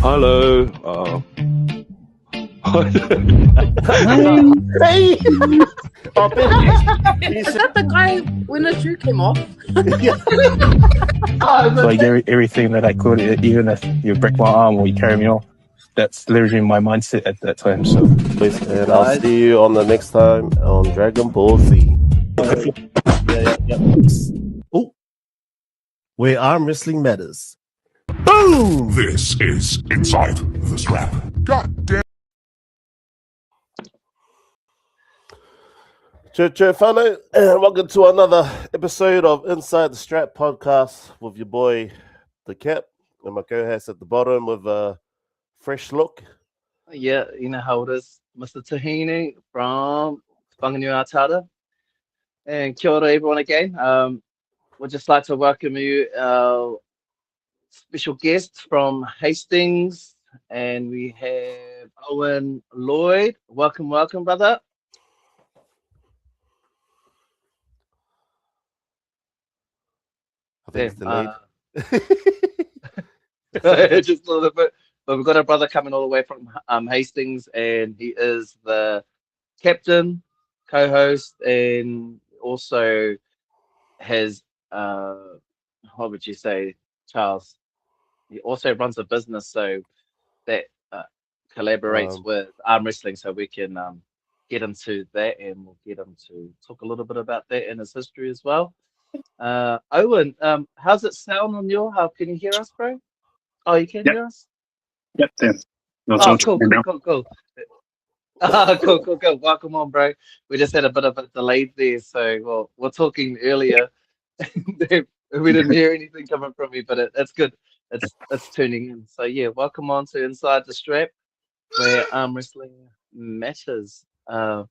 Hello. Hey! Oh, Ben, Is that the guy when the shoe came off? Like everything that I could, even if you break my arm or you carry me off, that's literally my mindset at that time. So, and I'll see you on the next time on Dragon Ball Z. Oh, where arm wrestling matters. Boom! This is Inside the Strap. God damn. Cheer, fellow, and welcome to another episode of Inside the Strap podcast with your boy, The Cap, and my co-host at the bottom with a fresh look. Yeah, you know how it is. Mr. Tahini from Te-Whanganui-a-Tara. And kia ora everyone again. We'd just like to welcome you, our special guest from Hastings. And we have Owen Lloyd. Welcome, brother. I think it's delayed. Just a little bit. But we've got a brother coming all the way from Hastings, and he is the captain, co-host, and also has what would you say, Charles? He also runs a business, so that collaborates with arm wrestling, so we can get into that, and we'll get him to talk a little bit about that and his history as well. Owen, how's it sound on your? How can you hear us, bro? Oh, you can hear us. yep, yeah. Oh, cool. Cool. Welcome on, bro. We just had a bit of a delay there, so well, we're talking earlier. We didn't hear anything coming from you, but it's good. It's tuning in. So yeah, welcome on to Inside the Strap, where arm wrestling matters. Are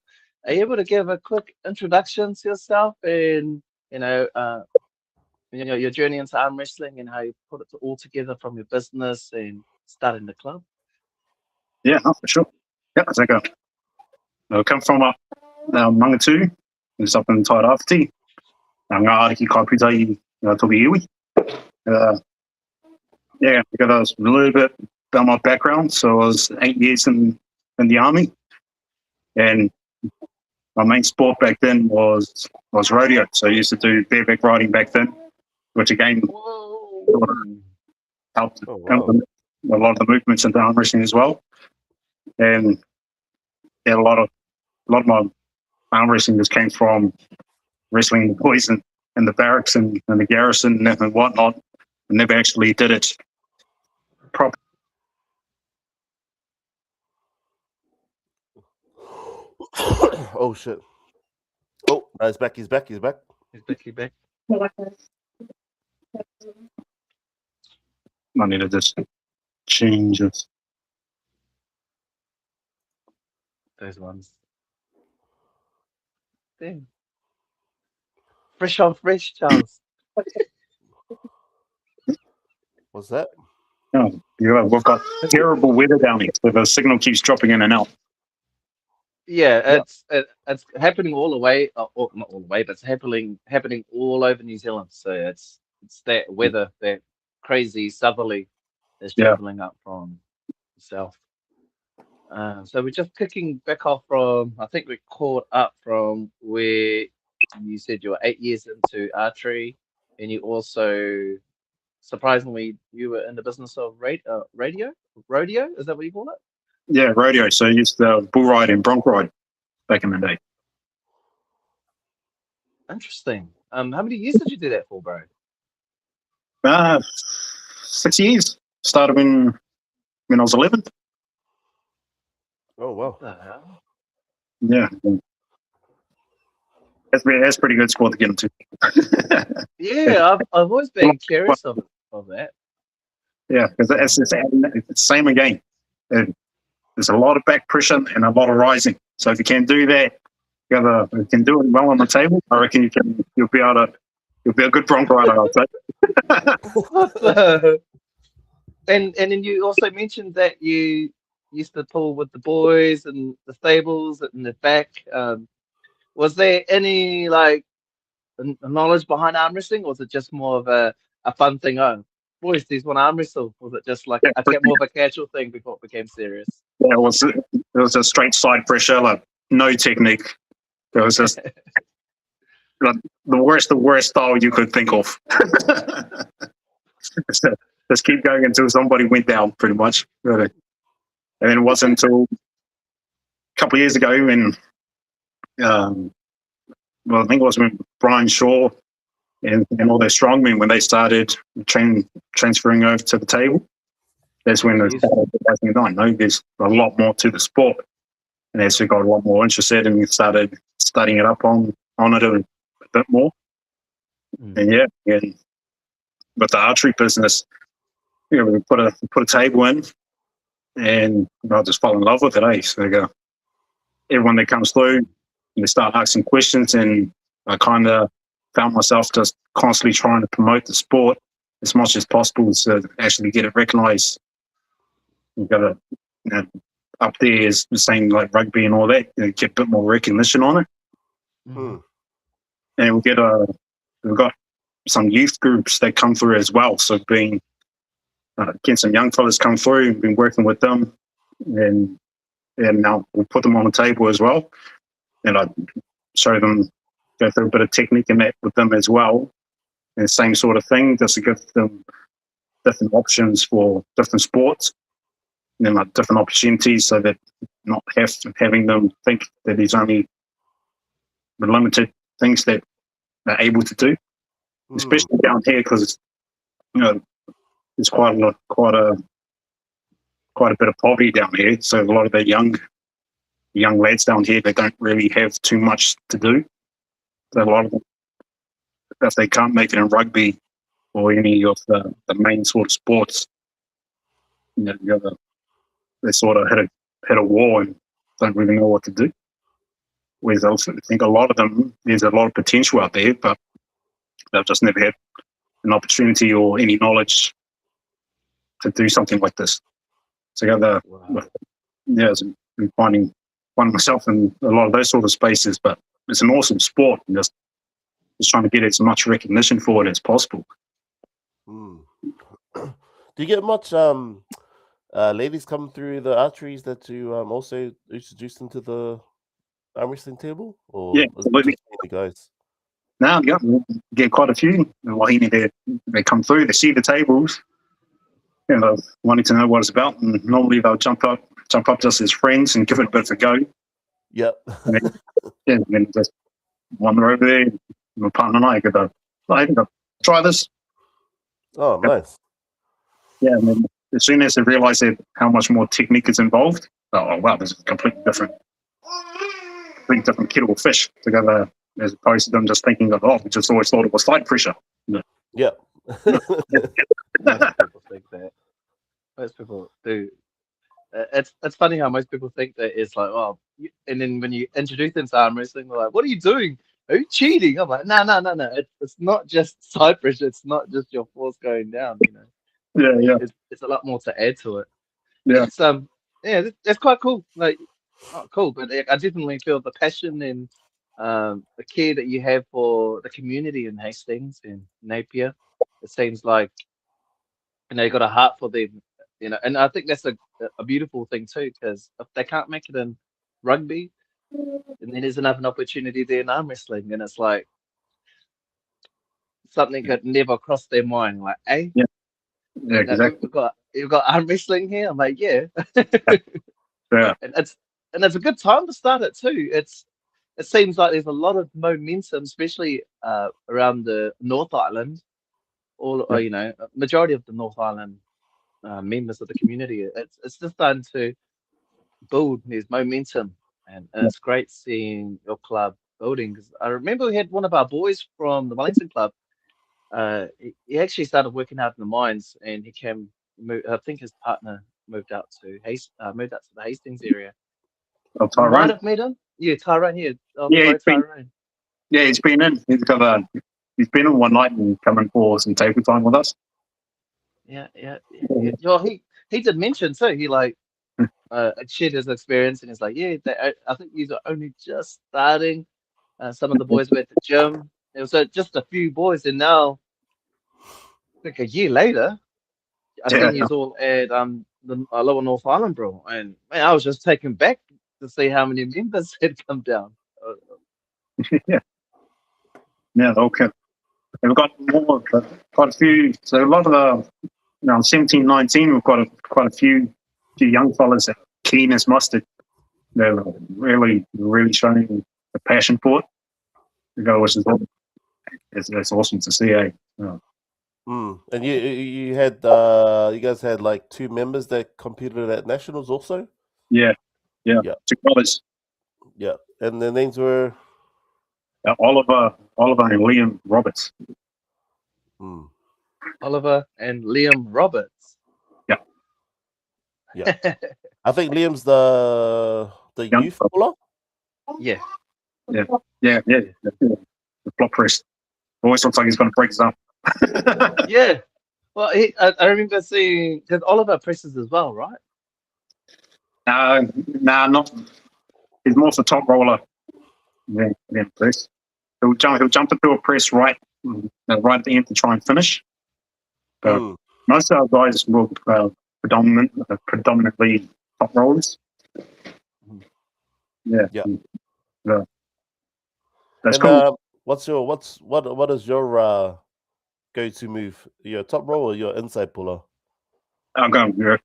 you able to give a quick introduction to yourself and your journey into arm wrestling and how you put it all together from your business and starting the club? Yeah, for sure. Yeah, let's go. I come from Mangatu, it's up in Tairāwhiti. Ngā ariki kāputai toki iwi. Yeah, because a little bit about my background. So I was 8 years in the army, and my main sport back then was rodeo. So I used to do bareback riding back then, which again helped implement a lot of the movements into arm wrestling as well. And yeah, a lot of my arm wrestling just came from wrestling boys in the barracks and the garrison and whatnot. I never actually did it properly. Oh shit! Oh, no, he's back. He's back. I need to just change it. Those ones. Damn. Fresh on fresh, Charles. What's that? Oh, yeah, we've got terrible weather down here, so the signal keeps dropping in and out. Yeah, it's happening all the way, or not all the way, but it's happening all over New Zealand. So it's that weather, that crazy southerly is traveling up from the south. So we're just kicking back off from, I think we caught up from where you said you were 8 years into archery, and you also, surprisingly, you were in the business of rodeo? Is that what you call it? Yeah, rodeo. So I used to bull ride and bronc ride back in the day. Interesting. How many years did you do that for, bro? 6 years. Started when I was 11. Oh wow! What the hell? Yeah. That's pretty good sport to get into. Yeah, I've always been curious of that. Yeah, because it's the same again. There's a lot of back pressure and a lot of rising. So if you can do that, you can do it well on the table. I reckon you'll be a good bronc rider, I'd say. And then you also mentioned that you used to pull with the boys and the stables in the back. Was there any knowledge behind arm wrestling, or was it just more of a fun thing on? boys, do you want to arm wrestle? Was it just like Yeah, more of a casual thing before it became serious? yeah, it was a straight side pressure, like no technique. It was just like the worst style you could think of. So, just keep going until somebody went down, pretty much. Really. And then it wasn't until a couple of years ago when, well, I think it was when Brian Shaw and all their strongmen, when they started transferring over to the table. That's when it started passing on. No, there's a lot more to the sport. And as we got a lot more interested and we started studying it up on it a bit more. And yeah, but the archery business, we put a table in, and I just fell in love with it. So everyone that comes through, they start asking questions, and I kind of found myself just constantly trying to promote the sport as much as possible to actually get it recognised. You've got to, up there is the same like rugby and all that, get a bit more recognition on it. Mm. And we've got some youth groups that come through as well. So getting some young fellas come through and been working with them, and now we'll put them on the table as well. And I show them, go through a bit of technique and that with them as well. And the same sort of thing, just to give them different options for different sports, and then like different opportunities, so that not having them think that there's only the limited things that they're able to do, especially down here, because there's quite a bit of poverty down here. So a lot of the young lads down here, they don't really have too much to do. So a lot of them, if they can't make it in rugby or any of the main sort of sports, they sort of hit a wall and don't really know what to do. Whereas I also think a lot of them, there's a lot of potential out there, but they've just never had an opportunity or any knowledge to do something like this. So I've been finding myself in a lot of those sort of spaces, but it's an awesome sport, and just trying to get as much recognition for it as possible. Do you get much ladies come through the archeries that you also introduced into the arm wrestling table? Or yeah, absolutely. The guys? Now, yeah, we get quite a few. They come through, they see the tables, and they're wanting to know what it's about. And normally they'll jump up just as friends and give it a bit of a go. Yep. And then just wander over there. My partner and I go, try this. Oh, nice. Yeah, and then as soon as they realise how much more technique is involved, oh wow, there's a completely different kettle of fish together, as opposed to them just thinking of, we just always thought it was side pressure. Yeah. Most people think that. Most people do. It's funny how most people think that it's like, and then when you introduce them to arm wrestling, they're like, "What are you doing? Are you cheating?" I'm like, no. It's not just side pressure. It's not just your force going down. Yeah. It's a lot more to add to it. Yeah. It's that's quite cool. Like, not cool, but I definitely feel the passion and the care that you have for the community in Hastings and Napier. It seems like you got a heart for them. And I think that's a beautiful thing too, because if they can't make it in rugby, then there's another opportunity there in arm wrestling, and it's like something that never crossed their mind. Like, hey, yeah, exactly. You've got arm wrestling here. I'm like, yeah, yeah, and it's a good time to start it too. It seems like there's a lot of momentum, especially around the North Island. Majority of the North Island members of the community. It's just starting to build. There's momentum, and it's great seeing your club building. Because I remember we had one of our boys from the Wellington club. He actually started working out in the mines, and I think his partner moved out to the Hastings area. Oh, You might have met him. Yeah, Tyrone here. Tyrone. He's been in. He's been in one night and come in for some table time with us. Yeah. Well, he did mention too. He shared his experience, and he's like, I think these are only just starting. Some of the boys were at the gym. It was just a few boys, and now, I think a year later, I seen you all at the Lower North Island, bro, and man, I was just taken back to see how many members had come down. Yeah, okay. We've got more, quite a few. So a lot of the, 17, 19, we've got quite a few young fellas that are keen as mustard. They're really showing the passion for it. Which is it's awesome to see. And you had you guys had like 2 members that competed at nationals also. Yeah. 2 brothers. Yeah, and their names were Oliver and Liam Roberts. Oliver and Liam Roberts. Yeah. I think Liam's the Young youth puller. Yeah. The flop press. Always looks like he's going to break his arm. Yeah. Well, I remember seeing because Oliver presses as well, right? Not. He's more of the top roller than press. He'll jump into a press right at the end to try and finish. But most of our guys will predominantly top rollers. Yeah. That's cool. What is your go-to move? Your top roll or your inside puller? I'm going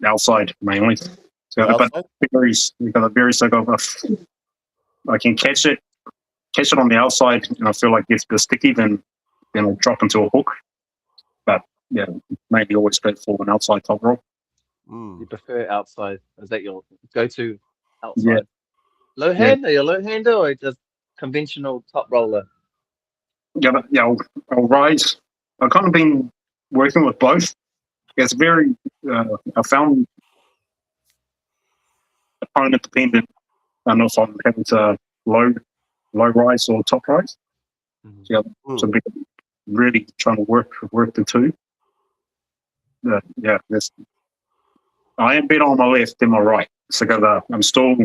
outside mainly. So I've got a berries. I can catch it on the outside, and I feel like it's a bit sticky. Then I'll drop into a hook. But yeah, maybe always go for an outside top roll. You prefer outside? Is that your go-to outside? Yeah. Low hand? Are you a low hander or just conventional top roller? I'll rise. I've kind of been working with both. It's very. I found opponent dependent. I don't know if I'm having to low rise or top rise. So I've been really trying to work the two. I am better on my left than my right. So I'm still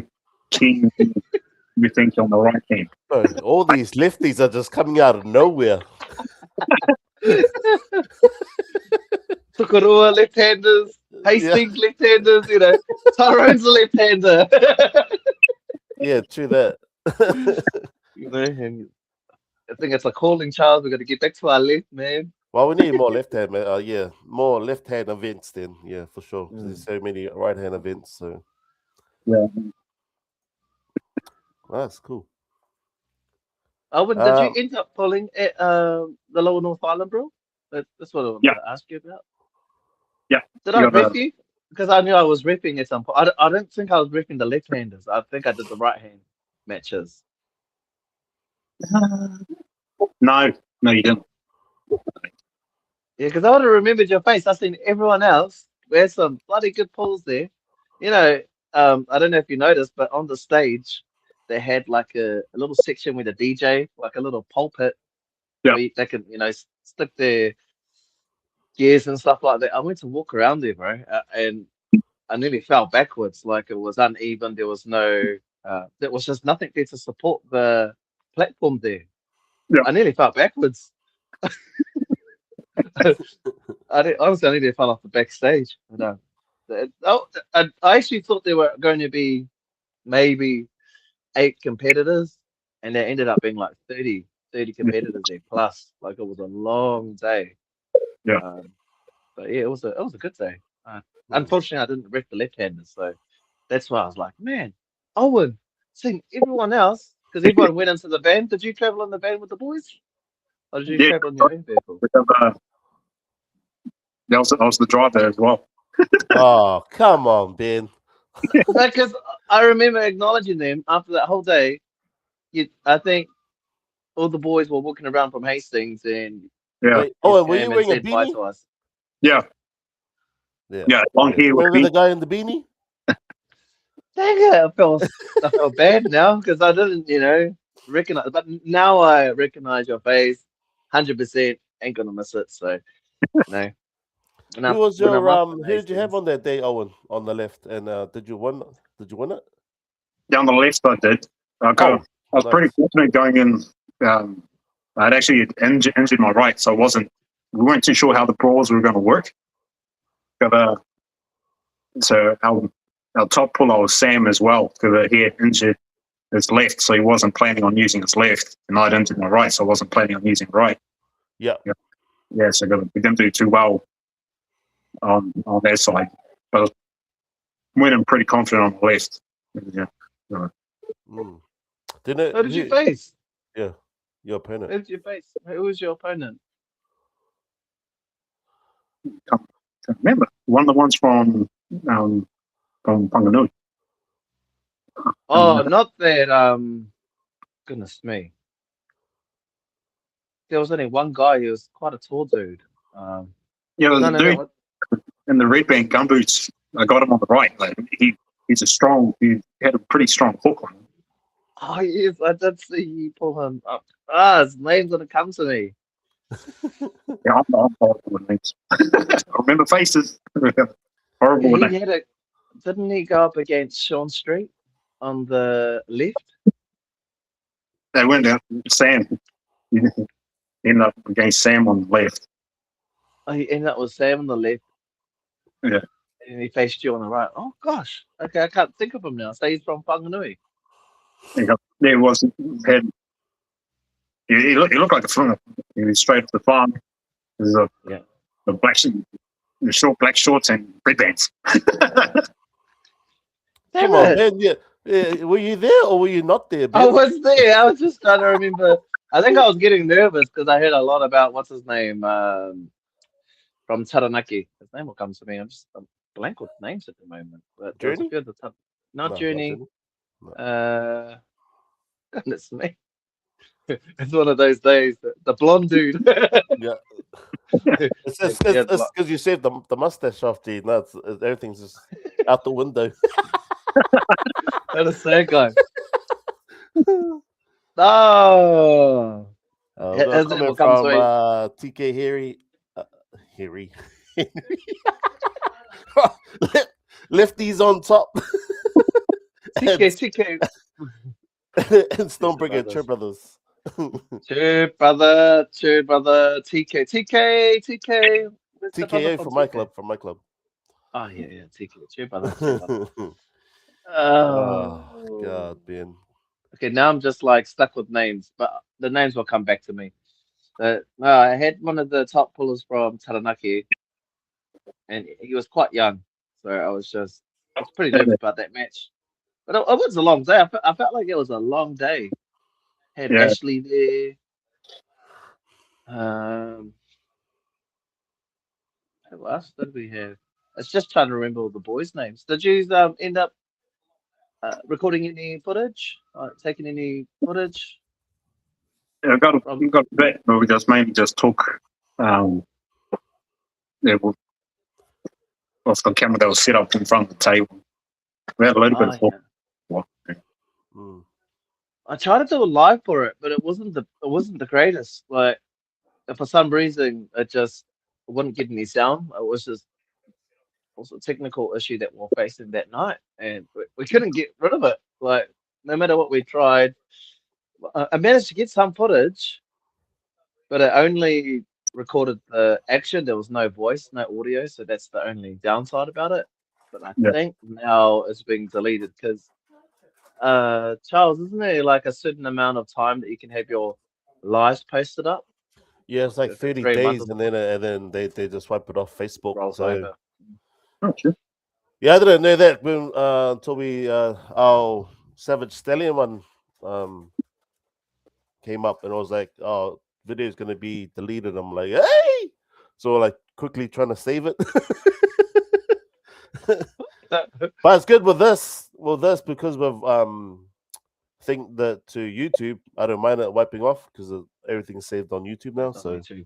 keen to think on the right hand. Bro, all these lefties are just coming out of nowhere. Tukurua left-handers, Hastings left-handers, Tyrone's a left-hander. Yeah, true that. And I think it's a calling, Charles. We've got to get back to our left, man. Well, we need more left-hand, man. More left-hand events then. Yeah, for sure. There's so many right-hand events. So yeah, that's cool. Did you end up pulling at the Lower North Island, bro? That's what I wanted to ask you about. Yeah. Did I ref you? Because I knew I was ripping at some point. I don't think I was ripping the left-handers. I think I did the right-hand matches. No, you didn't. Yeah, because I would have remembered your face. I've seen everyone else. We had some bloody good pulls there. I don't know if you noticed, but on the stage, they had like a little section with a DJ, like a little pulpit. Yeah. Where they can, stick their gears and stuff like that. I went to walk around there, bro, and I nearly fell backwards. Like it was uneven. There was there was just nothing there to support the platform there. Yeah. I nearly fell backwards. Honestly, I nearly fell off the backstage. I actually thought there were going to be maybe 8 competitors, and there ended up being like 30 competitors there plus. Like it was a long day. Yeah. But yeah, it was a good day. Unfortunately, I didn't rep the left-handers, so that's why I was like, man, Owen, seeing everyone else, because everyone went into the van. Did you travel in the van with the boys, or did you travel in your own vehicle? I was the driver as well. Oh, come on, Ben. Because I remember acknowledging them after that whole day. I think all the boys were walking around from Hastings, and Wait, Owen, were you wearing a bye beanie? to us. Yeah. Long hair. Remember the guy in the beanie? Dang it, I felt bad now because I didn't, recognize. But now I recognize your face, 100%. Ain't gonna miss it. So no. Who was your who did you have on that day, Owen, on the left? And did you win it? Down the left, I did. I was pretty fortunate going in. I'd actually injured my right, so we weren't too sure how the brawls were going to work. got so our top puller was Sam as well, because he had injured his left, so he wasn't planning on using his left, and I'd injured my right, so I wasn't planning on using right. Yeah. So we didn't do too well on their side, but I went in pretty confident on the left. Yeah. Mm. Didn't Who did you face? Yeah, your opponent. Who did you face? Who was your opponent? Can't remember. One of the ones from Whanganui. Oh, not that. Goodness me. There was only one guy. He was quite a tall dude. The No, dude no. in the red band gumboots. I got him on the right. Like he had a pretty strong hook on him. Oh, yes, I did see you pull him up. His name's gonna come to me. Yeah, I'm horrible with names. I remember faces. Horrible with names. Didn't he go up against Sean Street on the left? They went out. Sam. He ended up against Sam on the left. Oh, he ended up with Sam on the left. Yeah. And he faced you on the right. Oh gosh. Okay, I can't think of him now. So he's from Whanganui. There was he looked like a farmer. He was straight off the farm. There's a black the short black shorts and red bands. Come on, man. Yeah. Were you there or were you not there, Ben? I was there. I was just trying to remember. I think I was getting nervous because I heard a lot about what's his name from Taranaki. His name will come to me. I'm blank with names at the moment. But there was a Journey? few of the not Journey. No. Goodness me. It's one of those days. The blonde dude. Yeah. It's because you saved the mustache off, G. No, everything's just out the window. That is sad guy. Oh. Coming from TK Harry. Lefties on top. TK. And Stonebringer, True Brothers. True brother, TK. TKA from my club. Oh yeah, TK. True brother. Oh God, Ben. Okay, now I'm just like stuck with names, but the names will come back to me. I had one of the top pullers from Taranaki, and he was quite young, so I was pretty nervous about that match. But it was a long day. I felt like it was a long day. Had Ashley there. Who else did we have? I was just trying to remember all the boys' names. Did you end up recording any footage? Taking any footage? Yeah, I got a bit, but we mainly just took off the camera that was set up in front of the table. We had a little bit of I tried to do a live for it, but it wasn't the greatest. Like, for some reason, it wouldn't get any sound. It was just also a technical issue that we're facing that night, and we couldn't get rid of it. Like, no matter what we tried, I managed to get some footage, but it only recorded the action. There was no voice, no audio, so that's the only downside about it. But I think now it's being deleted because, Charles, isn't there like a certain amount of time that you can have your lives posted up? Yeah, it's like 30 days, and then they just wipe it off Facebook. Over. Oh, sure. Yeah, I didn't know that when until we our Savage Stallion one came up, and I was like, "Oh, video is gonna be deleted." I'm like, "Hey!" So like quickly trying to save it. But it's good with this because we've think that to YouTube, I don't mind it wiping off because everything's saved on YouTube now. So YouTube.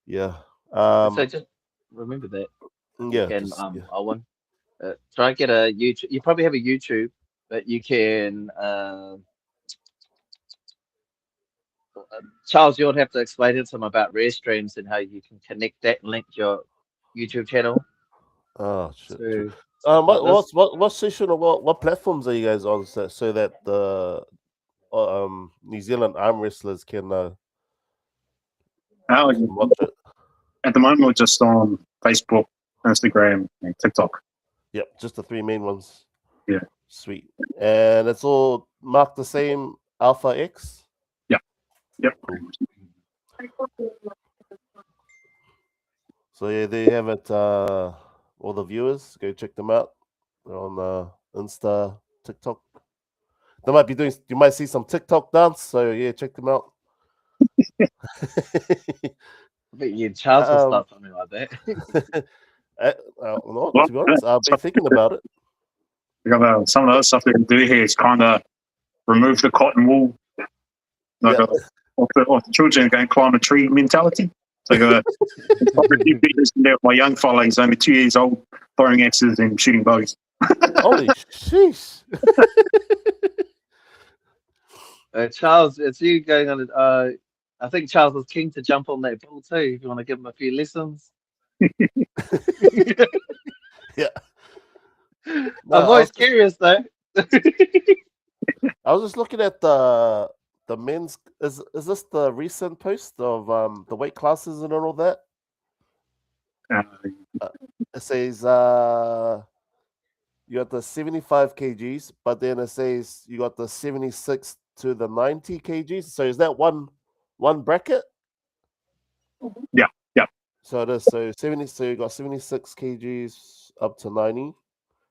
Yeah. So just remember that. Yeah. You can, Owen, try and get a YouTube. You probably have a YouTube, but you can. Charles, you'll have to explain it to him about rare streams and how you can connect that and link your YouTube channel. Oh shit. To, what session or what platforms are you guys on so that the New Zealand arm wrestlers can watch it? At the moment, we're just on Facebook Instagram, and TikTok. Yep, just the 3 main ones. Yeah. Sweet. And it's all marked the same Alpha X? Yep. So yeah, there you have it. All the viewers, go check them out. They're on Insta, TikTok. They might be doing. You might see some TikTok dance. So yeah, check them out. I think you and Charles will start something like that. No, to be honest, I've been thinking about it. We got some of the other stuff we can do here is kind of remove the cotton wool, like off the children going climb a tree mentality. So a few videos in there with my young fella. He's only 2 years old, throwing axes and shooting bows. Holy sheesh! Charles, it's you going on. I think Charles was keen to jump on that bull too. If you want to give him a few lessons. Yeah. I'm always curious though. I was just looking at the men's. Is this the recent post of the weight classes and all that? It says you got the 75 kgs, but then it says you got the 76 to the 90 kgs. So is that one bracket? Yeah. So it is. So 70. So you got 76 kgs up to 90,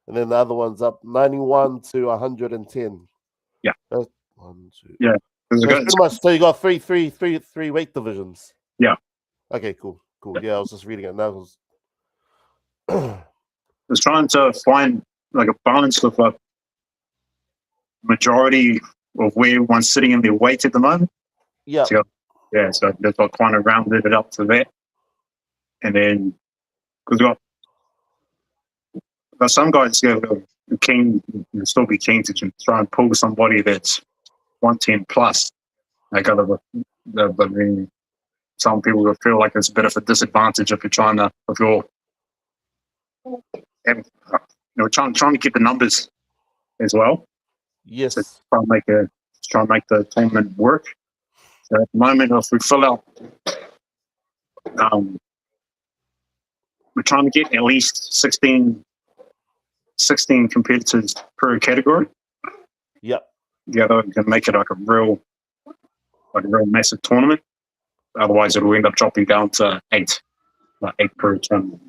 and then the other one's up 91 to 110. Yeah. That's 1, 2. Yeah. So, pretty much, so you got three weight divisions. Yeah. Okay. Cool. Yeah, I was just reading it now. I was trying to find like a balance of a majority of where everyone's sitting in their weight at the moment. Yeah. So that's what kind of rounded it up to that. And then, because we got some guys who are keen, will still be keen to try and pull somebody that's 110 plus. Like I mean, some people will feel like it's a bit of a disadvantage if you're trying to trying to get the numbers as well. Yes. So try and make the tournament work. So at the moment, if we fill out, we're trying to get at least 16 competitors per category. Yep. Yeah, we can make it like a real massive tournament. Otherwise, it will end up dropping down to 8 per tournament.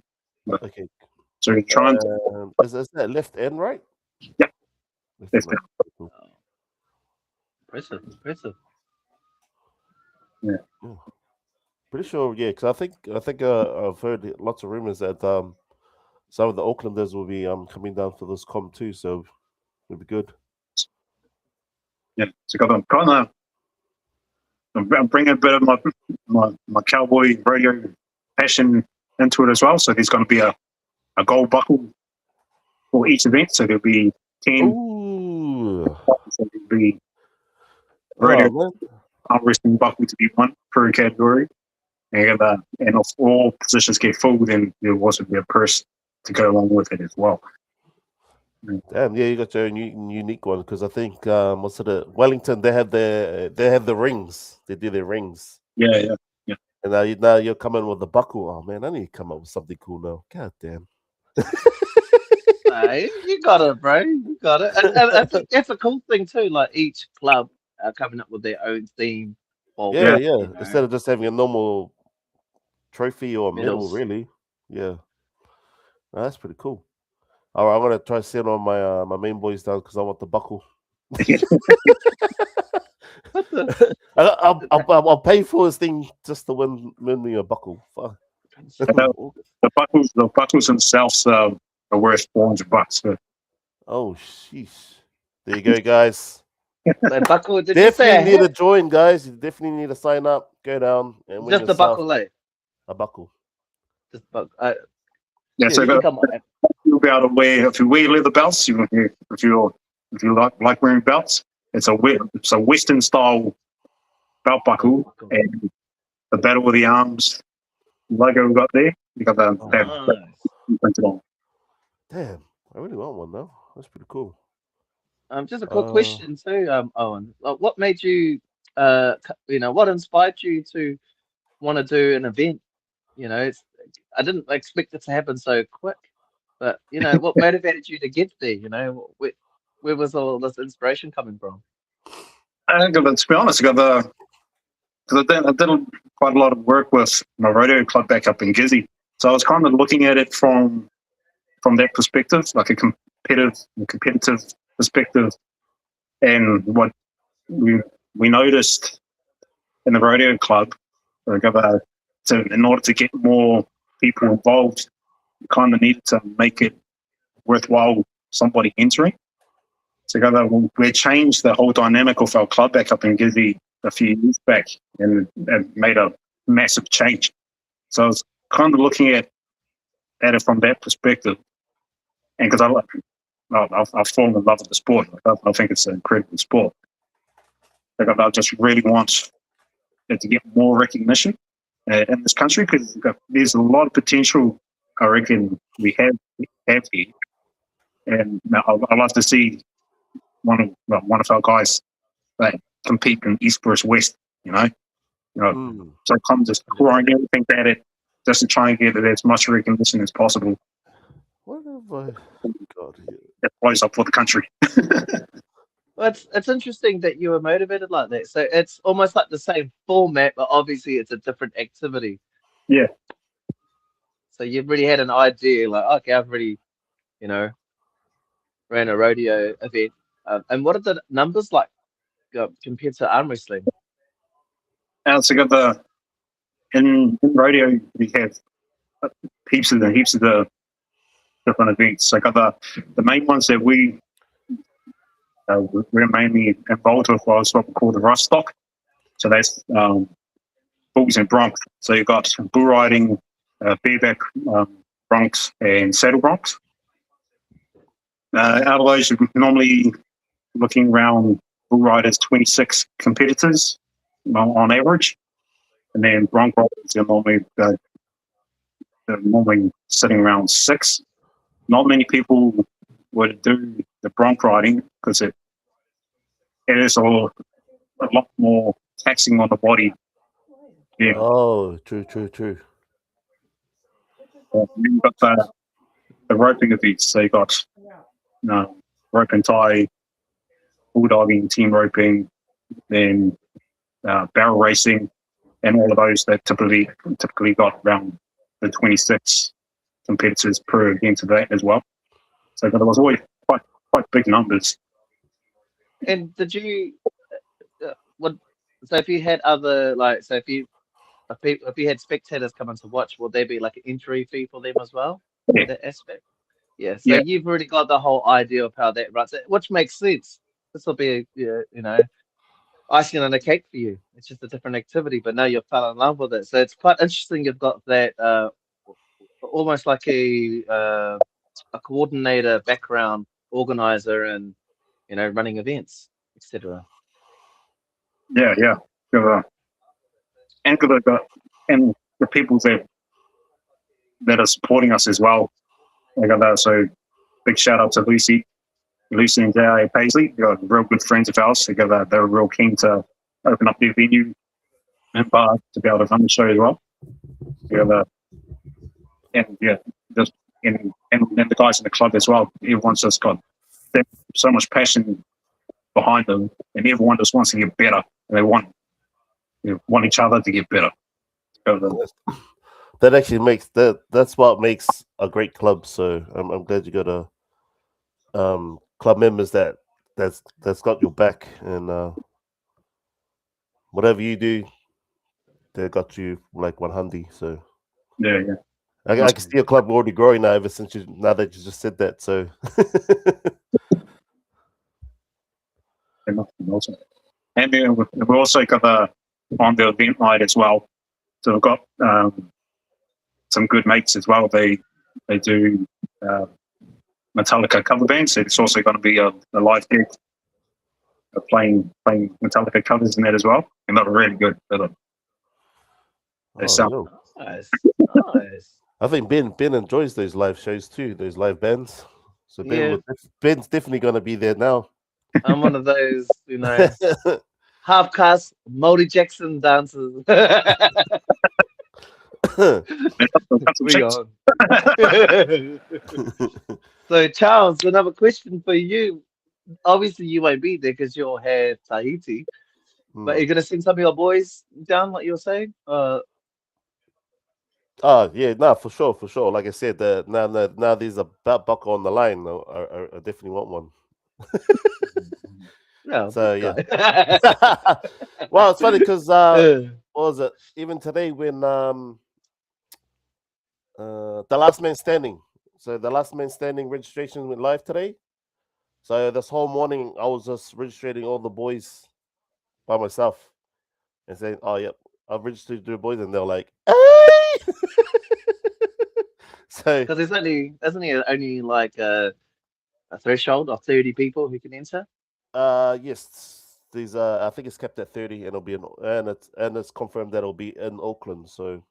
Okay. So we're trying to. Is that left and right? Yeah. Left and right. Cool. Impressive. Yeah. Pretty sure, yeah, because I think I've heard lots of rumors that some of the Aucklanders will be coming down for this comp too, so it'll be good. Yeah, so I'm bringing a bit of my cowboy radio passion into it as well. So there's going to be a gold buckle for each event. So there'll be 10. Ooh. So there'll be radio arm wrestling buckle to be one per category. And if all positions get full, then there will also be a purse to go along with it as well. Damn, yeah, you got your own unique one because I think Wellington they have the rings. They do their rings. Yeah. And now you're coming with the buckle. Oh man, I need to come up with something cool now. God damn. You got it, bro. You got it. And it's a cool thing too. Like each club are coming up with their own theme. Yeah. Instead of just having a normal trophy or medal, Medals. really. Yeah. No, that's pretty cool. All right, I'm gonna try to send on my main boys down because I want the buckle. I'll pay for this thing just to win me a buckle. Fuck. The buckles themselves are worth $400. So. Oh sheesh! There you go, guys. The buckle, Definitely need to join, guys. You definitely need to sign up. Go down and win just the buckle, like a buckle. Just buckle. So come on, man. You'll be able to wear if you wear leather belts. If you like wearing belts, it's a Western style belt buckle, and the Battle of the Arms logo we got there. You got that printed on. Damn, I really want one now. That's pretty cool. Just a quick question too, Owen. What made you, what inspired you to want to do an event? I didn't expect it to happen so quick. But what motivated you to get there? Where was all this inspiration coming from? To be honest, because I did quite a lot of work with my rodeo club back up in Gizzy. So I was kind of looking at it from that perspective, like a competitive perspective. And what we noticed in the rodeo club, in order to get more people involved, you kind of needed to make it worthwhile somebody entering. So we changed the whole dynamic of our club back up in Gizzy a few years back, and it made a massive change. So I was kind of looking at it from that perspective, and because I've fallen in love with the sport. I think it's an incredible sport. I just really want it to get more recognition in this country, because there's a lot of potential, I reckon, we have here, and I'd love to see one of our guys compete in East versus West. So I'm just throwing everything at it, just to try and get it as much recognition as possible. What have I got here? That plays up for the country. Well, it's interesting that you were motivated like that. So it's almost like the same format, but obviously it's a different activity. Yeah. So you've really had an idea, like, okay, I've really, ran a rodeo event. And what are the numbers like compared to arm wrestling? So in rodeo we have heaps of the different events. So the main ones that we're mainly involved with was what we call the Rust Stock. So that's bulls and broncs. So you've got bull riding, bareback broncs, and saddle broncs. Out of those, you're normally looking around bull riders 26 competitors on average, and then bronc riders are normally sitting around 6. Not many people would do the bronc riding because it is a lot more taxing on the body. Yeah. Oh, true. You've got the roping events. So you got rope and tie, bulldogging, team roping, then barrel racing, and all of those that typically got around the 26 competitors per event of that as well. So there was always quite big numbers. And did you so if you had other if you had spectators coming to watch, would there be like an entry fee for them as well? Yeah. That aspect. Yeah. So you've already got the whole idea of how that runs, which makes sense. This will be icing on the cake for you. It's just a different activity, but now you've fell in love with it. So it's quite interesting. You've got that almost like a coordinator background, organizer, and running events, etc. Yeah. And the people that are supporting us as well. So big shout out to Lucy and J.A. Paisley. They're real good friends of ours. They're real keen to open up their venue and bar to be able to run the show as well. And the guys in the club as well. Everyone's just got so much passion behind them, and everyone just wants to get better. And they want each other to get better. That actually makes that's what makes a great club. So I'm glad you got a club members that's got your back, and whatever you do, they got you like 100. So yeah. I can see your club already growing now now that you just said that. So and then we also got on the event night as well. So we've got some good mates as well. They do Metallica cover bands. So it's also going to be a live gig playing Metallica covers in that as well. And they're really good. They sound nice. I think Ben enjoys those live shows too, those live bands. So Ben's definitely going to be there now. I'm one of those, half-cast Moldy Jackson dancers. a got some We chicks. on. So, Charles, another question for you. Obviously, you won't be there because you'll have Tahiti, but you're gonna send some of your boys down, like you were saying. Oh yeah, no, for sure, for sure. Like I said, now there's a belt buckle on the line. I definitely want one. No, So this yeah. guy. Well, it's funny because Uh, what was it? Even today when the last man standing. So the last man standing registration went live today. So this whole morning I was just registering all the boys by myself and saying, "Oh yep, I've registered the boys," and they're like, "Hey!" So Because there's only like a threshold of 30 people who can enter. yes, these I think it's kept at 30, and it'll be it's confirmed that it'll be in Auckland. So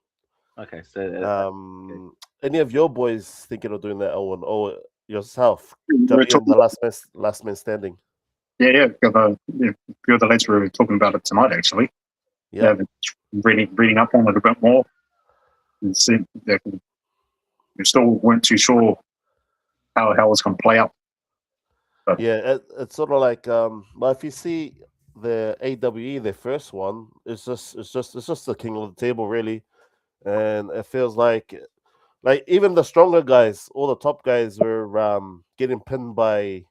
Okay, so okay. any of your boys thinking of doing that, Owen, or yourself We're jumping in talking, the last man standing? yeah, a few of the lads were talking about it tonight, actually. Yeah, Reading up on it a bit more. And see, we still weren't too sure how it's going to play out. yeah. It's sort of like well, if you see the AWE, their first one, it's just the king of the table, really, and it feels like even the stronger guys, all the top guys were getting pinned by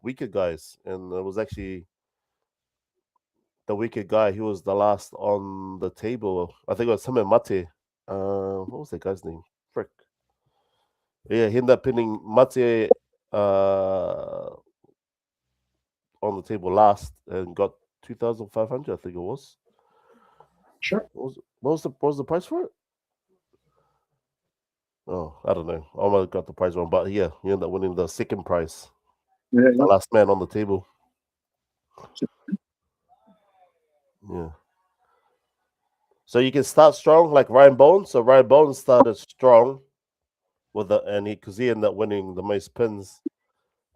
weaker guys, and it was actually the weaker guy. He was the last on the table. I think it was him and Mate. What was that guy's name? Frick. Yeah, he ended up pinning Mate on the table last and got 2,500. I think it was. Sure. What was the price for it? Oh, I don't know. I might have got the prize wrong, but yeah, he ended up winning the second prize, Yeah, the last man on the table. Yeah. So you can start strong like Ryan Bones. So Ryan Bones started strong with because he ended up winning the most pins.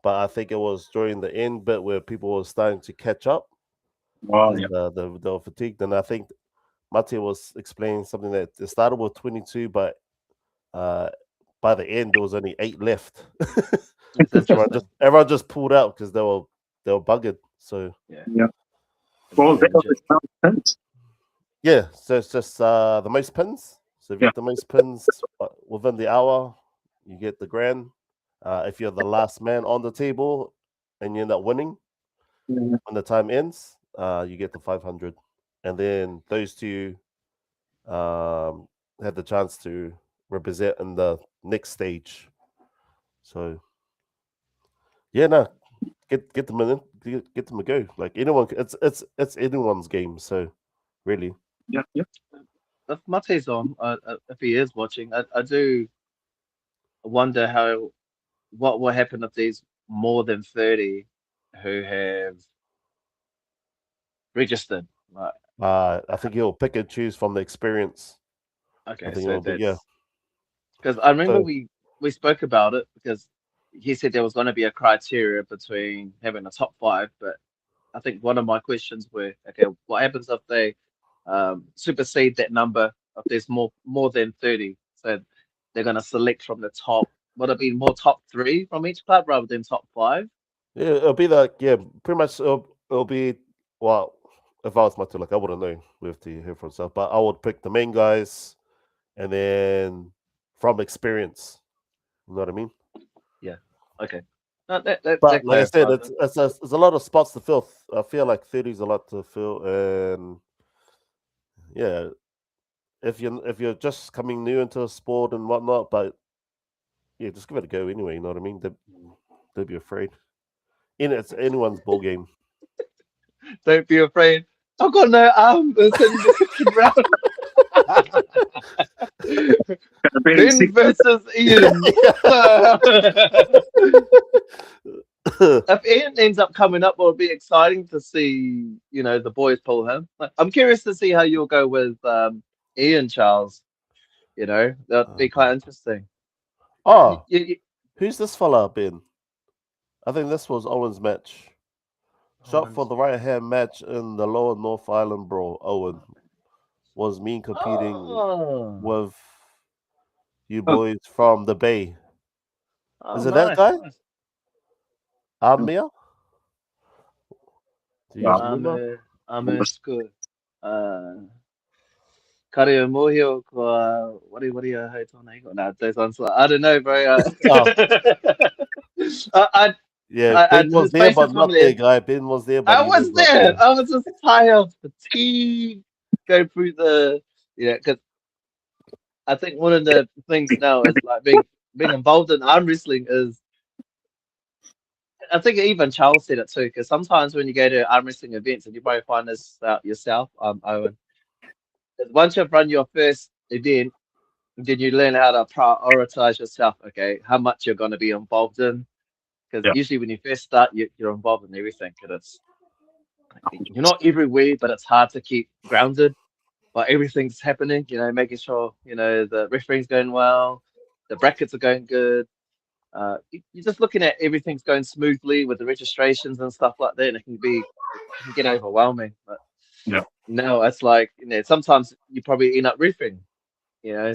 But I think it was during the end bit where people were starting to catch up well, because yeah, they were fatigued. And I think Mate was explaining something that it started with 22, but by the end there was only 8 left. That's everyone interesting. just everyone just pulled out because they were buggered. So Yeah. yeah. It's Well, very that was legit. pins. yeah, so it's just the most pins. So if you Yeah. get the most pins within the hour, you get the grand. If you're the last man on the table and you end up winning Yeah. when the time ends, you get the 500, and then those two have the chance to represent in the next stage. So yeah, no, get them in, get them a go. Like anyone, it's anyone's game. So really, Yeah, yeah. If Mate's on, if he is watching, I do wonder what will happen if there's more than 30 who have registered. Like, I think he'll pick and choose from the experience. I okay, think so it'll be yeah. that's because I remember So we spoke about it because he said there was going to be a criteria between having a top five, but I think one of my questions were, okay, what happens if they supersede that number? If there's more than 30, so they're going to select from the top. Would it be more top three from each club rather than top five? yeah, it'll be like yeah, pretty much it'll be well. If I was Matu, like I wouldn't know. We have to hear for himself, but I would pick the main guys, and then from experience. You know what I mean? Yeah. Okay. No, that But like I said, clarifies it's it. it's a lot of spots to fill. I feel like 30 is a lot to fill, and yeah, if you're just coming new into a sport and whatnot, but yeah, just give it a go anyway. You know what I mean? Don't be afraid. It's anyone's ball game. Don't be afraid. I've got no arm. It's in the second round. Gonna be in Ben versus Ian. If Ian ends up coming up, it'll be exciting to see, the boys pull him. I'm curious to see how you'll go with Ian Charles. That'd be quite interesting. Oh, You- who's this fella been? I think this was Owen's match. Shot for the right hand match in the Lower North Island brawl. Owen was me competing oh, with you boys from the Bay. Oh, Is it that nice, guy? nice. Amir? Do you guys remember? I'm school. Kare mohio ko what do you hate on ego? Nah, those ones I don't know, bro. Oh, I, yeah, Ben was his there, face is but not there, familiar. guy. Ben was there, but I he was was not there. there. I was just tired, fatigue, go through the because I think one of the things now is like being involved in arm wrestling is I think even Charles said it too because sometimes when you go to arm wrestling events and you probably find this out yourself, Owen, is once you've run your first event, then you learn how to prioritize yourself. Okay, how much you're going to be involved in because Yeah. usually when you first start, you're involved in everything because you're not everywhere, but it's hard to keep grounded. But everything's happening, making sure the refereeing's going well, the brackets are going good. You're just looking at everything's going smoothly with the registrations and stuff like that, and it can get overwhelming. But Yeah. no, it's like sometimes you probably end up riffing,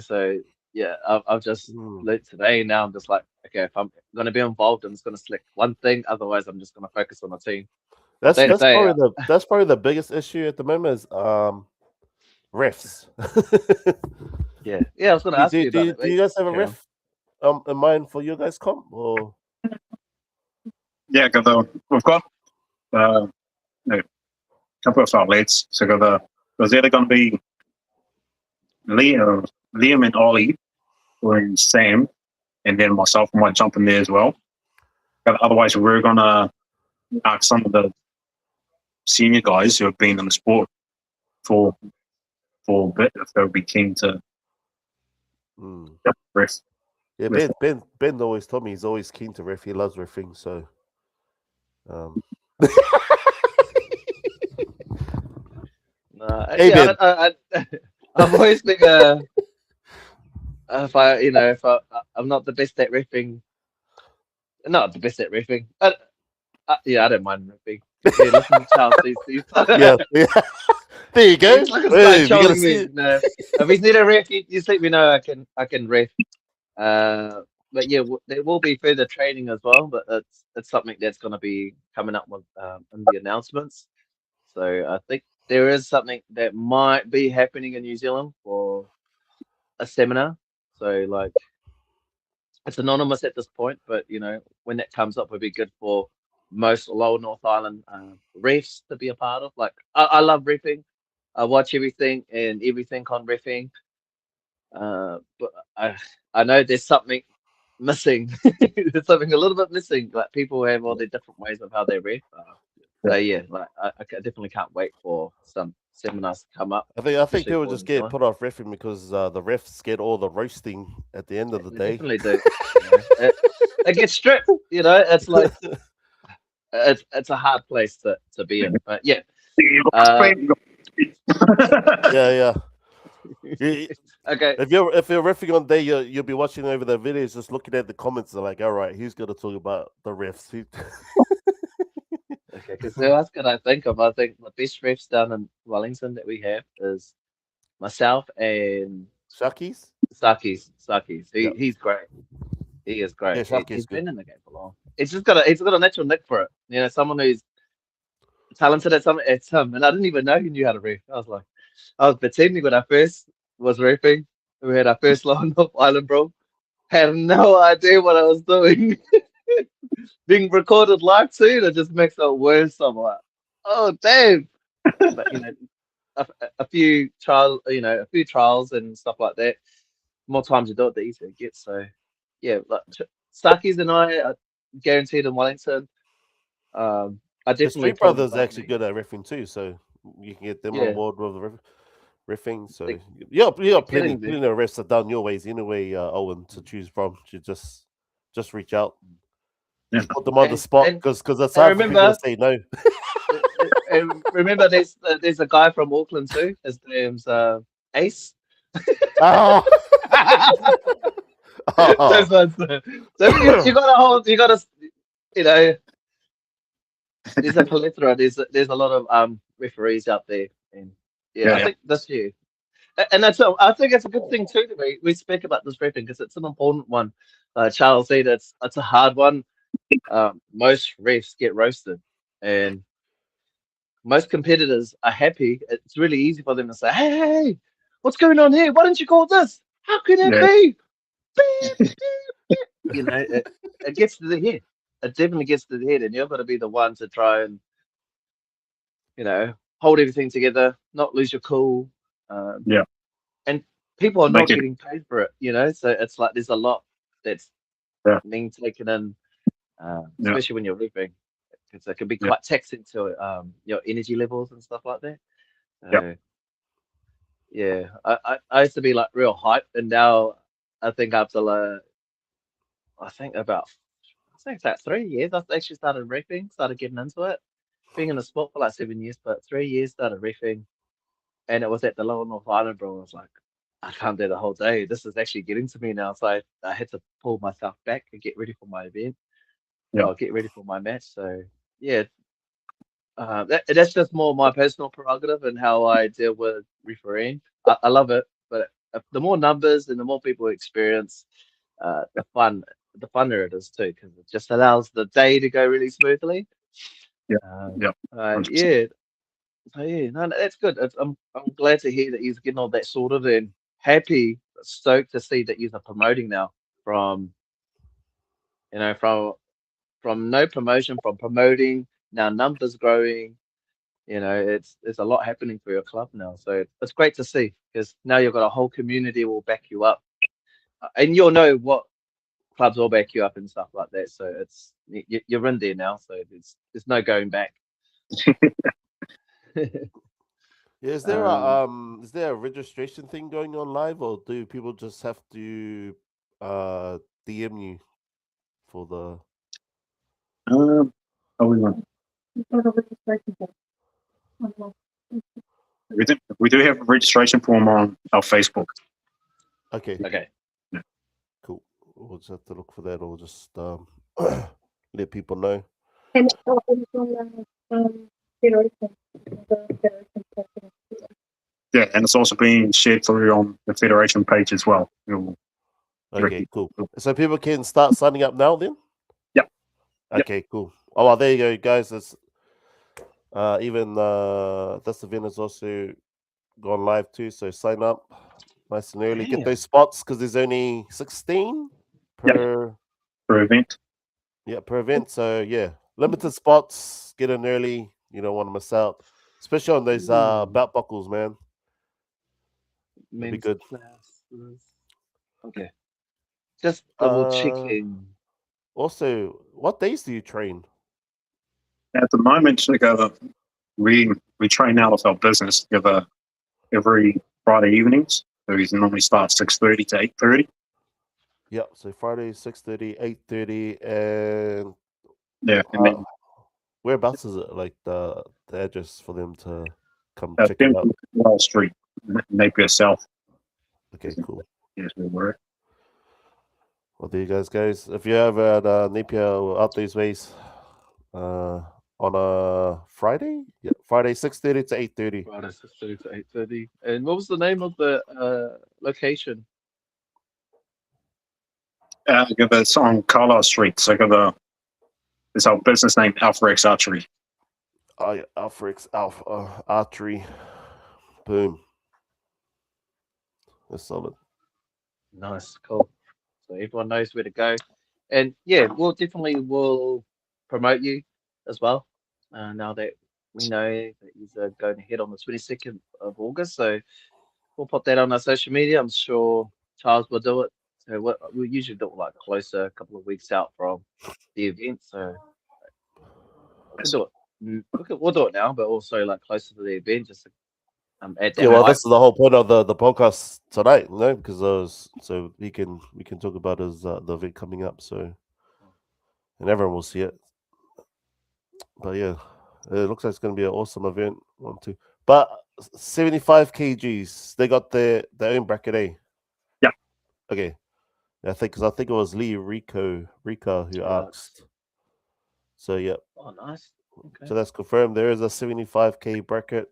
So yeah, I've just learned today. Now I'm just like, okay, if I'm going to be involved, I'm just going to select one thing. Otherwise, I'm just going to focus on the team. That's Day to day, probably the biggest issue at the moment is refs. yeah. I was going to ask you about it. Do you guys have a Carry on. ref in mind for your guys comp or? Yeah, we've got a couple of our lads. So there's either going to be Liam and Ollie, or Sam, and then myself might jump in there as well. But otherwise, we're going to ask some of the senior guys who have been in the sport for a bit if they'll be keen to ref. Yeah, Ben always told me he's always keen to ref. He loves riffing, so. Hey, Yeah, I've always been I'm not the best at riffing, not the best at riffing. Yeah, I don't mind riffing. Yeah, listen to Charles. yeah. There you go. He's like Hey, you gotta trolling see me. it. No, if he's need a ref, you just let me know. I can ref. But yeah, there will be further training as well. But it's something that's going to be coming up with in the announcements. So I think there is something that might be happening in New Zealand for a seminar. So like, it's anonymous at this point, but when that comes up, would be good for most Lower North Island refs to be a part of. Like, I love reffing. I watch everything and everything on reffing. But I know there's something missing. There's something a little bit missing. Like people have all their different ways of how they ref. So yeah, like I definitely can't wait for some seminars to come up. I think especially people for just New get Zealand. put off reffing because the refs get all the roasting at the end of the They day. definitely do. It gets stripped. It's like it's a hard place to be in. But yeah. Yeah. Okay. If you're riffing on day, you'll be watching over the videos, just looking at the comments. And like, all right, who's going to talk about the refs? Okay, because who else can I think of? I think the best refs down in Wellington that we have is myself and Sharkies? Sakis. Yep. He's great. He is great. Yeah, Sharky's He's good. been in the game for long. He's got a natural nick for it. Someone who's talented at something. It's him, and I didn't even know he knew how to ref. I was pretending when I first was refing. We had our first Lower North Island brawl. Had no idea what I was doing. Being recorded live too, that just makes it worse. I'm like, oh damn! But a few trials and stuff like that. More times you do it, the easier it gets. So yeah, like Starkeys and I are guaranteed in Wellington. I The definitely Street Brothers are actually good at riffing too, so you can get them on board with the riffing. So yeah, plenty of refs are down your ways anyway, Owen, to choose from. You just reach out. Yeah. Put them on the spot because it's hard for people to say no. And remember, there's a guy from Auckland too. His name's Ace. Oh. Those ones. So you gotta there's a plethora. There's a lot of referees out there, and I think this year And I think it's a good thing too that we speak about this refing because it's an important one. Charles said it's a hard one. Most refs get roasted, and most competitors are happy. It's really easy for them to say, "Hey, what's going on here? Why didn't you call this? How could it Yeah. be?" Beep, beep, beep. You know, it gets to the head. It definitely gets to the head, and you've got to be the one to try and hold everything together, not lose your cool. Um, Yeah. and people are Make not it. getting paid for it, so it's like there's a lot that's Yeah. being taken in, Yeah. especially when you're ripping, because it can be Yeah. quite taxing to your energy levels and stuff like that. Yeah. So yeah, I used to be like real hype, and now I think after I think about I think it's about 3 years I actually started ripping, started getting into it. Being in the sport for like 7 years, but 3 years started ripping, and it was at the Lower North Island, bro. I was like, I can't do the whole day. This is actually getting to me now. So I had to pull myself back and get ready for my event. Yeah. Or get ready for my match. So yeah, that's just more my personal prerogative and how I deal with refereeing. I love it, but the more numbers and the more people experience, the funner it is too, because it just allows the day to go really smoothly. Yeah. Um, Yeah. 100%. yeah, so yeah, no, that's good. I'm glad to hear that he's getting all that sorted and happy, stoked to see that he's promoting now from from no promotion, from promoting now numbers growing. There's a lot happening for your club now, so it's great to see because now you've got a whole community will back you up, and you'll know what clubs will back you up and stuff like that. So you're in there now, so there's no going back. Yeah, is there a registration thing going on live, or do people just have to DM you for the? Are we on? We do have a registration form on our Facebook. Okay, Okay. cool. We'll just have to look for that, or just let people know. And it's also on the federation. Yeah, and it's also being shared through on the Federation page as well. Okay, cool. So people can start signing up now then? Yep. Okay, cool. Oh, well, there you go, guys. It's, even this event is also gone live too, so sign up nice and early. Get Damn. those spots because there's only 16 per event. Yeah, per event. So yeah, limited spots. Get in early. You don't want to miss out, especially on those belt buckles, man. It'll be Men's good. classes. Okay. Just double checking. Also, what days do you train? At the moment, we train out of our business together every Friday evenings. So we normally start 6:30 to 8:30. Yeah, so Friday 6:30, 8:30, and Yeah, and then whereabouts is it? Like the address for them to come check it out. Wall Street, Napier South. Okay, cool. Yes, we were. Well, there you guys. If you're ever at Napier or out these ways, on a Friday, yeah, Friday 6:30 to 8:30. Friday 6:30 to 8:30. And what was the name of the location? It's on Carlisle Street. So it's our business name, Alpha X Archery. Oh yeah, Alpha Archery. Boom. That's solid. Nice, cool. So everyone knows where to go. And yeah, we'll definitely will promote you as well. Now that we know that he's going ahead on the 22nd of August. So we'll put that on our social media. I'm sure Charles will do it. So we usually do it like closer, a couple of weeks out from the event. So we can do it. We'll do it now, but also like closer to the event, just to add that. Yeah, well, hype. this is the whole point of the podcast tonight, because so we can talk about his the event coming up, so and everyone will see it. But yeah, it looks like it's going to be an awesome event. 1, 2, but 75 kgs. They got their own bracket, eh? Yeah. Okay. I think it was Rika who asked. So yeah. Oh, nice. Okay. So that's confirmed. There is a 75k bracket,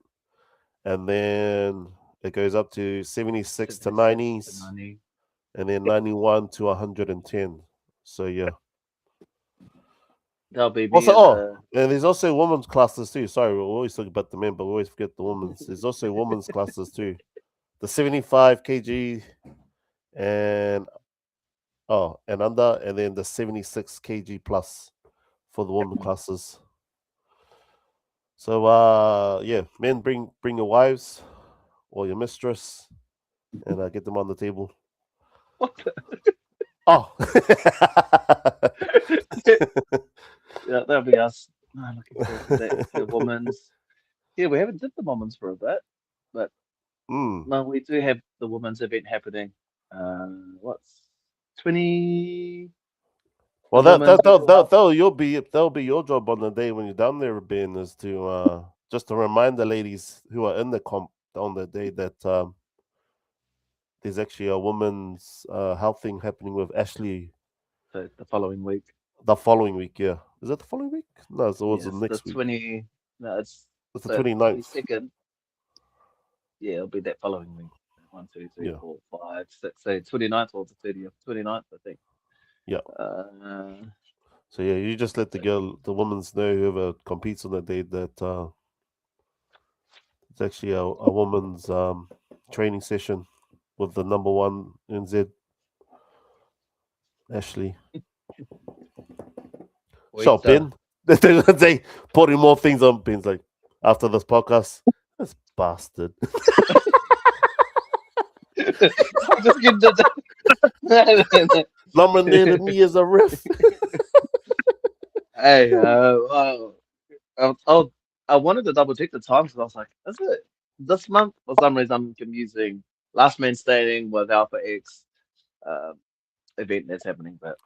and then it goes up to 76 to 76 90s, 90. and then 91 to 110. So yeah. That'll be me Also, and and there's also women's classes too. Sorry, we always talk about the men, but we always forget the women's. There's also women's classes too. The 75 kg and and under, and then the 76 kg plus for the women classes. So yeah, men, bring your wives or your mistress, and get them on the table. what the- Oh, yeah, that'll be us. Oh, looking forward to that. The women's. Yeah, we haven't did the women's for a bit, but mm. no, we do have the women's event happening. What's 20? The Well, that women's that that mental that health. that'll be your job on the day when you're down there, Ben, is to just to remind the ladies who are in the comp on the day that there's actually a women's health thing happening with Ashley The following week. the following week. Yeah, is that the following week? No, it was the Yes, the next week. 20. No, it's It's the the 29th. 22nd. Yeah, it'll be that following week. 1, 2, 3, Yeah, 4, 5, 6. So 29th or the 30th. 29th, I think. yeah. Uh, So yeah, you just let the women's know, whoever competes on that day, that it's actually a woman's training session with the number one NZ, Ashley. Sure, wait, Ben. They putting more things on Ben's like after this podcast. This bastard. I'm just getting the. Nominated me as a ref. Hey, I wanted to double check the time because I was like, is it this month? For some reason, I'm confusing Last Man Standing with Alpha X event that's happening. But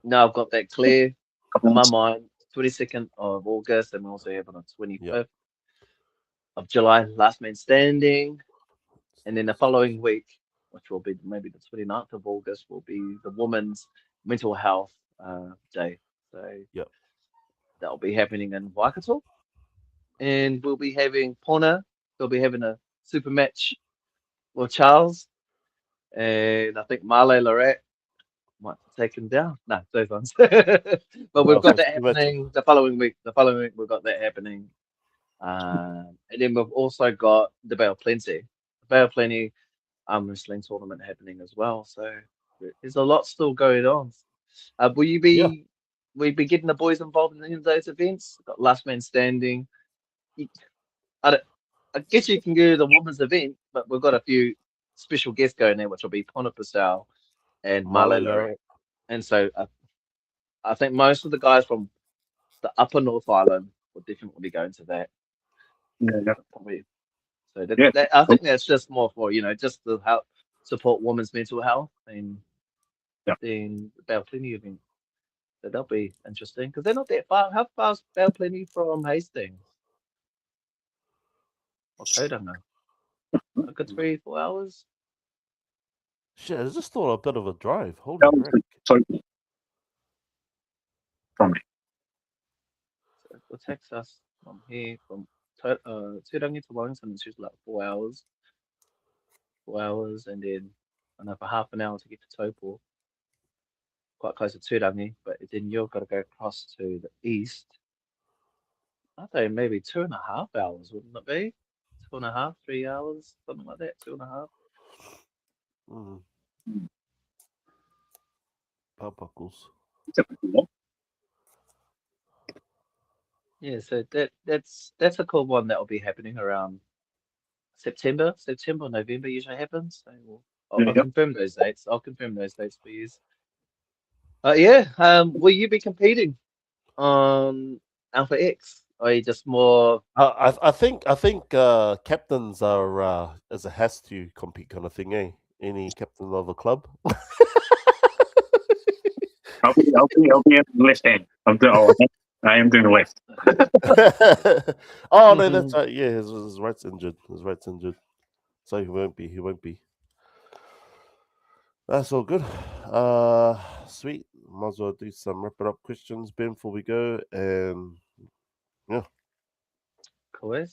no, I've got that clear Couple in my months. mind. 22nd of August, and we also have on the 25th Yeah. of July, Last Man Standing. And then the following week, which will be maybe the 29th of August, will be the Women's Mental Health Day. So Yep. that'll be happening in Waikato. And we'll be having Pona. They'll be having a super match with Charles. And I think Marley Lorette might take him down. No, those ones. But we've got that happening the following week. The following week, we've got that happening. And then we've also got the Bay of Plenty. The Bay of Plenty wrestling tournament happening as well. So there's a lot still going on. Will you be getting the boys involved in any of those events? Got Last Man Standing. I guess you can go to the women's event, but we've got a few special guests going there, which will be Pona Purcell and Marley Lorette. And so I think most of the guys from the Upper North Island will definitely be going to that. Yeah. Probably. So Yeah. I think that's just more for just to help support women's mental health and then the Bell Plenty event. So that'll be interesting because they're not that far. How far is Bell Plenty from Hastings? Or Tauranga? Like a 3-4 hours? Shit, it's just still a bit of a drive. Holy Down heck. to Toby. From me. So it takes us from here, from Tauranga to Wellington, it's usually like 4 hours. 4 hours, and then another half an hour to get to Taupo. Quite close to Tauranga, but then you've got to go across to the east. I think maybe 2.5 hours, wouldn't it be? 2.5, 3 hours, something like that. 2.5. Mm. Papakus. Yeah, so that's a cool one that will be happening around September, November usually happens. So I'll confirm those dates. I'll confirm those dates for you. Yeah. Will you be competing on Alpha X? Or are you just more? I think captains are as a has to compete kind of thing, eh? Any captain of a club. I'll be at the left hand. I am doing the left. Oh no, that's right. Yeah, his right's injured. So he won't be. That's all good. Sweet. Might as well do some wrap it up questions, Ben, before we go. And Cool.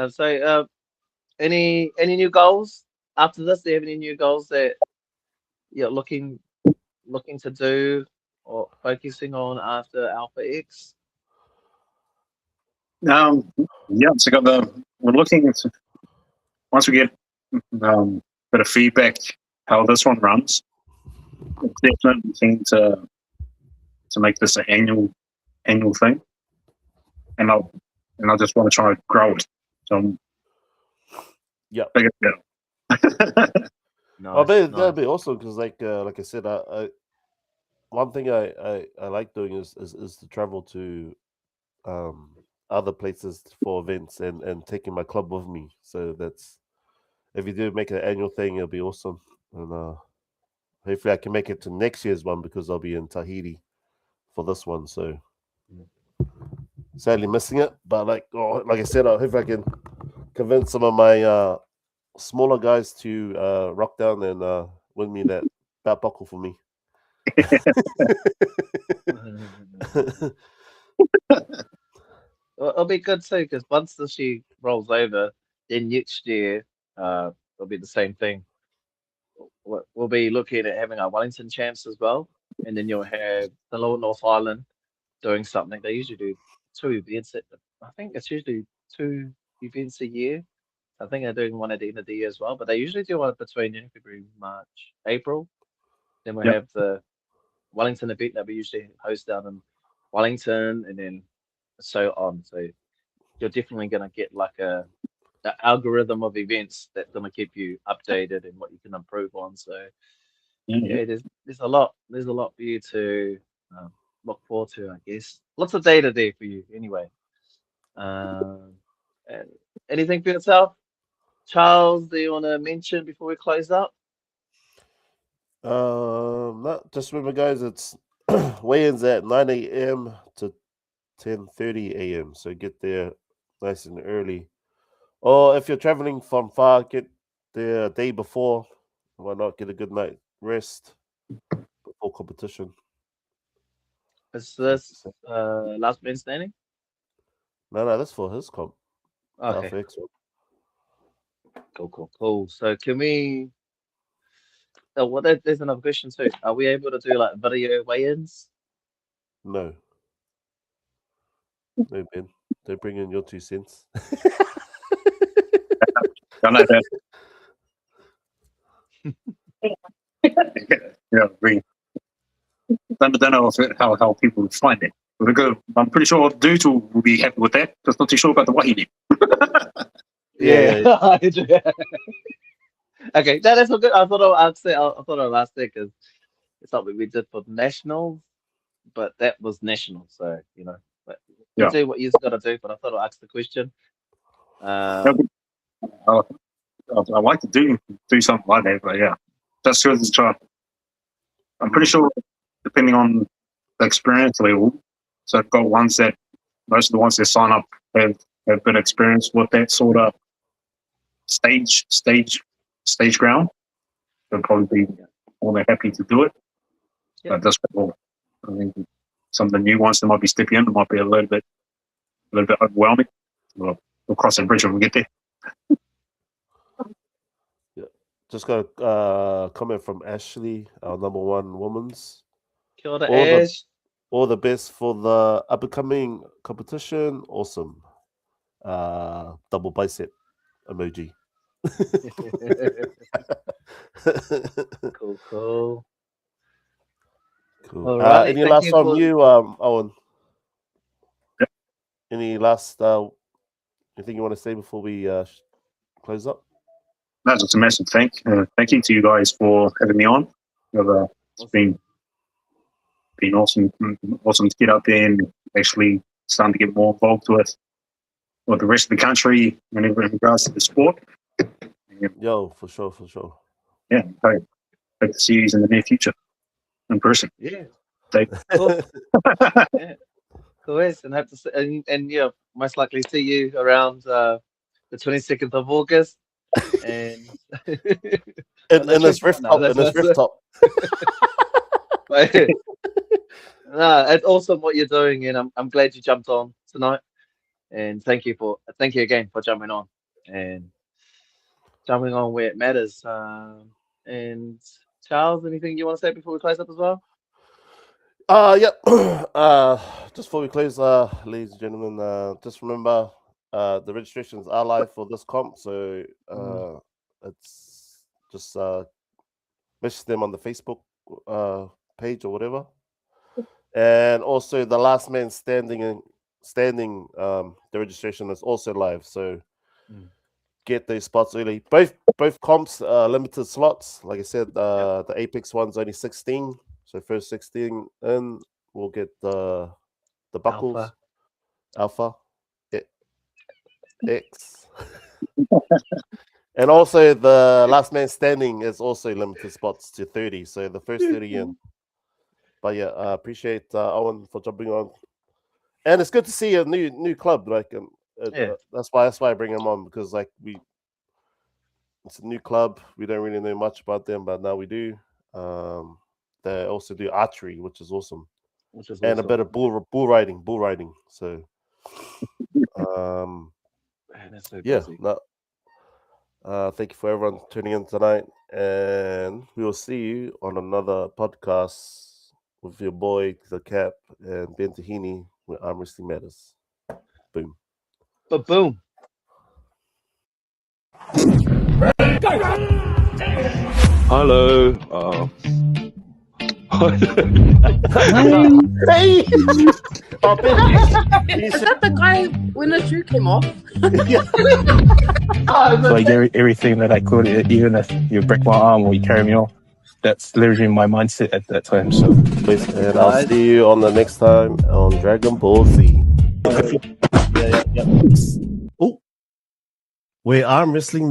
So any new goals after this? Do you have any new goals that you're looking to do or focusing on after Alpha X? Yeah, so we're looking at, once we get bit of feedback how this one runs, we're definitely keen to make this an annual thing, and I just want to try to grow it. So Yeah. bigger. I bet that'd be awesome because, like I said, one thing I like doing is to travel to other places for events and taking my club with me. So that's, if you do make an annual thing, it'll be awesome. And hopefully I can make it to next year's one because I'll be in Tahiti for this one. So sadly missing it, but like I said, I hope I can convince some of my smaller guys to rock down and win me that belt buckle for me. Well, it'll be good too, because once the she rolls over, then next year it'll be the same thing. We'll be looking at having our Wellington champs as well, and then you'll have the Lower North Island doing something. They usually do 2 events. I think it's usually 2 events a year. I think they're doing one at the end of the year as well, but they usually do one between February, March, April. Then we'll have the Wellington event that we usually host down in Wellington, and then so on. So you're definitely going to get like the algorithm of events that's going to keep you updated and what you can improve on. So yeah, there's a lot for you to look forward to, I guess. Lots of data there for you anyway. And anything for yourself, Charles, do you want to mention before we close up? Not just remember, guys, it's weigh-ins at 9 a.m. to 10:30 a.m. So get there nice and early. Or if you're traveling from far, get there a day before. Why not get a good night rest before competition? Is this last man standing? No, that's for his comp. Okay. Alpha X one. Cool. So can we? Oh, well, there's another question too. Are we able to do like video weigh-ins? No, Ben. Don't bring in your 2 cents. I know that. Yeah, agree. Don't know how people would find it. I'm pretty sure dudes will be happy with that. Just not too sure about the wahine. Yeah. Okay, that's all good. I thought I'd ask that because it's something we did for nationals, but that was national, so But you do what you've got to do. But I thought I'd ask the question. I'd like to do something like that, but yeah, that's good to try. I'm pretty sure, depending on the experience level, so I've got ones that most of the ones that sign up have been experienced with that sort of stage ground. They'll probably be more than happy to do it. But that's all. I think some of the new ones that might be stepping in, it might be a little bit overwhelming. We'll cross that bridge when we get there. Just got a comment from Ashley, our number 1 woman's. Kia ora, Ash. All the best for the up-and-coming competition. Awesome. Double bicep emoji. Cool. Alrighty, any last from you, Owen? Yep. Any last anything you want to say before we close up? No, just a massive thank you to you guys for having me on. It's been awesome to get out there and actually starting to get more involved with the rest of the country in regards to the sport. Yo, for sure. Yeah, hope to see you in the near future in person. Yeah. Cool. Yeah. Cool. And hope to see, and most likely see you around the 22nd of August. And in this rift top. No, it's awesome what you're doing, and I'm glad you jumped on tonight. And thank you again for jumping on. And jumping on where it matters. And Charles, anything you want to say before we close up as well? Yep. Just before we close, ladies and gentlemen, just remember the registrations are live for this comp, so it's just message them on the Facebook page or whatever. And also the last man standing the registration is also live, so get those spots early. Both comps limited slots. Like I said, the Apex one's only 16, so first 16 in we'll get the buckles, Alpha X. And also the last man standing is also limited spots to 30, so the first 30 in. But yeah, I appreciate Owen for jumping on, and it's good to see a new club. Like, that's why I bring him on, because like it's a new club. We don't really know much about them, but now we do. They also do archery, which is awesome, and a bit of bull riding. So, Man, that's so yeah, busy. thank you for everyone tuning in tonight, and we will see you on another podcast with your boy the Cap and Ben Tahini with Arm Wrestling Matters. Boom. Boom. Hello. Hey! Oh, Ben, Is that the guy when the shoe came off? Like everything that I could, even if you break my arm or you carry me off, that's literally my mindset at that time. So, and I'll see you on the next time on Dragon Ball Z. Yeah. Oh, where Arm Wrestling